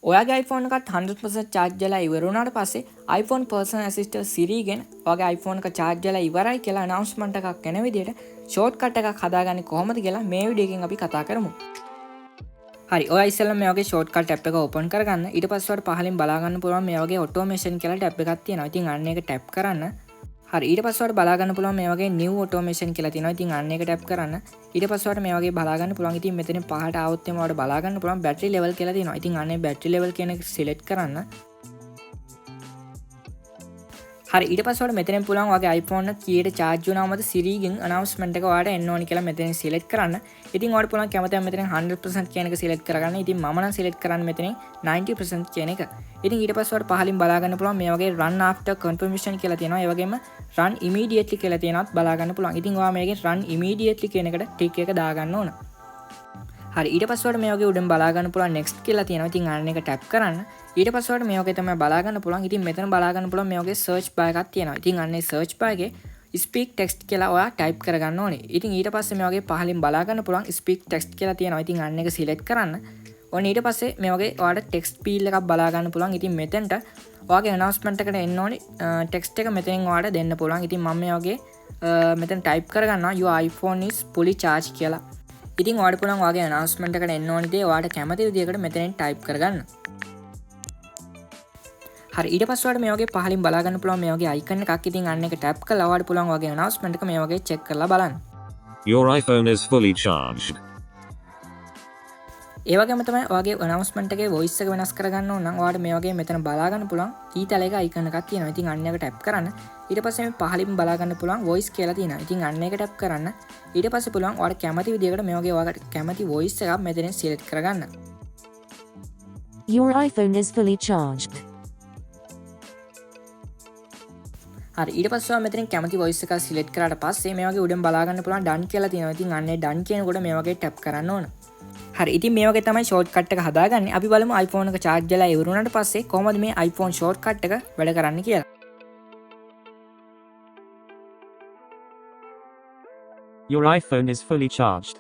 ඔයාගේ iPhone එකත් 100% charge වෙලා ඉවර වුණාට පස්සේ iPhone personal assistant Siri ගෙන් ඔයාගේ iPhone එක charge වෙලා ඉවරයි කියලා announcement එකක් එන විදිහට shortcut එකක් හදාගන්නේ කොහොමද කියලා මේ වීඩියෝ එකෙන් අපි කතා කරමු. හරි ඔයා ඉස්සෙල්ලා මේ වගේ shortcut app එක open කරගන්න. ඊට පස්සේ ඔයාලට පහලින් බලා ගන්න පුළුවන් මේ වගේ automation කියලා tab එකක් තියෙනවා. ඉතින් අන්න ඒක tap කරන්න. හරි ඊට පස්සේ ඔයාලට බලා ගන්න පුළුවන් මේ වගේ new automation කියලා තියෙනවා. ඉතින් අන්න ඒක tap කරන්න. ඊට පස්සේ ඔයාලට මේ වගේ බලා ගන්න පුළුවන්. ඉතින් මෙතනින් පහට ආවොත් එම ඔයාලට බලා ගන්න පුළුවන් battery level කියලා තියෙනවා. ඉතින් අන්න ඒ battery level කියන එක select කරන්න. හරි ඊට පස්සේ ඔයාලට මෙතනින් පුළුවන් ඔයාගේ iPhone එක කීයට charge වුණාමද Siri ගෙන් announcement එක ඔයාලට එන්න ඕනි කියලා මෙතනින් select කරන්න. ඉතින් ඔයාලට පුළුවන් කැමතිනම් මෙතනින් 100% කියන එක select කරගන්න. ඉතින් මම නම් select කරන්නේ මෙතනින් 90% කියන එක. ඉතින් ඊට පස්සේ ඔයාලට පහලින් බලා ගන්න පුළුවන් මේ වගේ run after confirmation කියලා තියෙනවා. ඒ වගේම run immediately කියලා තියෙනවත් බලා ගන්න පුළුවන්. ඉතින් ඔයා මේකෙන් run immediately කියන එකට tick එක දා ගන්න ඕන. හරි ඊට පස්සේ ඔයාලට මේ වගේ උඩින් බලා ගන්න පුළුවන් next කියලා තියෙනවා. ඉතින් අන්න එක tap කරන්න. ඊට පස්සේ ඔයාලට මේ වගේ තමයි බලා ගන්න පුළුවන්. ඉතින් මෙතන බලා ගන්න පුළුවන් මේ වගේ search bar එකක් තියෙනවා. ඉතින් අන්න ඒ search bar එකේ speak text කියලා ඔයා type කරගන්න ඕනේ. ඉතින් ඊට පස්සේ මේ වගේ පහලින් බලා ගන්න පුළුවන් speak text කියලා තියෙනවා. ඉතින් අන්න එක select කරන්න. ඔන්න ඊට පස්සේ මේ වගේ ඔයාලට text field එකක් බලා ගන්න පුළුවන්. ඉතින් මෙතනට ඔයාගේ announcement එකට එන්න ඕනේ text එක මෙතනින් ඔයාලට දෙන්න පුළුවන්. ඉතින් මම මේ වගේ මෙතන type කරගන්නවා your iPhone is fully charged කියලා. ඉතින් ඔයාලට පුළුවන් ඔයාගේ announcement එකට එන්න ඕනේ දේ ඔයාලට කැමති විදිහකට මෙතනින් type කරගන්න. හරි ඊට පස්සේ ඔයාලට මේ වගේ පහලින් බලා ගන්න පුළුවන් මේ වගේ icon එකක්. ඉතින් අන්න එක tap කරලා ඔයාලට පුළුවන් ඔයාගේ announcement එක මේ වගේ check කරලා බලන්න. Your iPhone is fully charged. ඒ වගේම තමයි ඔයාගේ announcement එකේ voice එක වෙනස් කරගන්න ඕන නම් ඔයාලට මේ වගේ මෙතන බලා ගන්න පුළුවන් ඊතලයක icon එකක් තියෙනවා. ඉතින් අන්න එක tap කරන්න. ඊට පස්සේ මේ පහලින් බලා ගන්න පුළුවන් voice කියලා තියෙනවා. ඉතින් අන්න එක tap කරන්න. ඊට පස්සේ පුළුවන් ඔයාලට කැමති විදිහකට මේ වගේ ඔයාලට කැමති voice එකක් මෙතනින් select කරගන්න. Your iPhone is fully charged. හරි ඊට පස්සේ ඔයා මෙතනින් කැමති voice එකක් select කරාට පස්සේ මේ වගේ උඩින් බලා ගන්න පුළුවන් done කියලා තියෙනවා. ඉතින් අන්න ඒ done කියනකොට මේ වගේ tap කරන්න ඕන. හරි ඉතින් මේ වගේ තමයි shortcut එක හදාගන්නේ. අපි බලමු iPhone එක charge වෙලා ඉවර වුණාට පස්සේ කොහොමද මේ iPhone shortcut එක වැඩ කරන්නේ කියලා. Your iPhone is fully charged.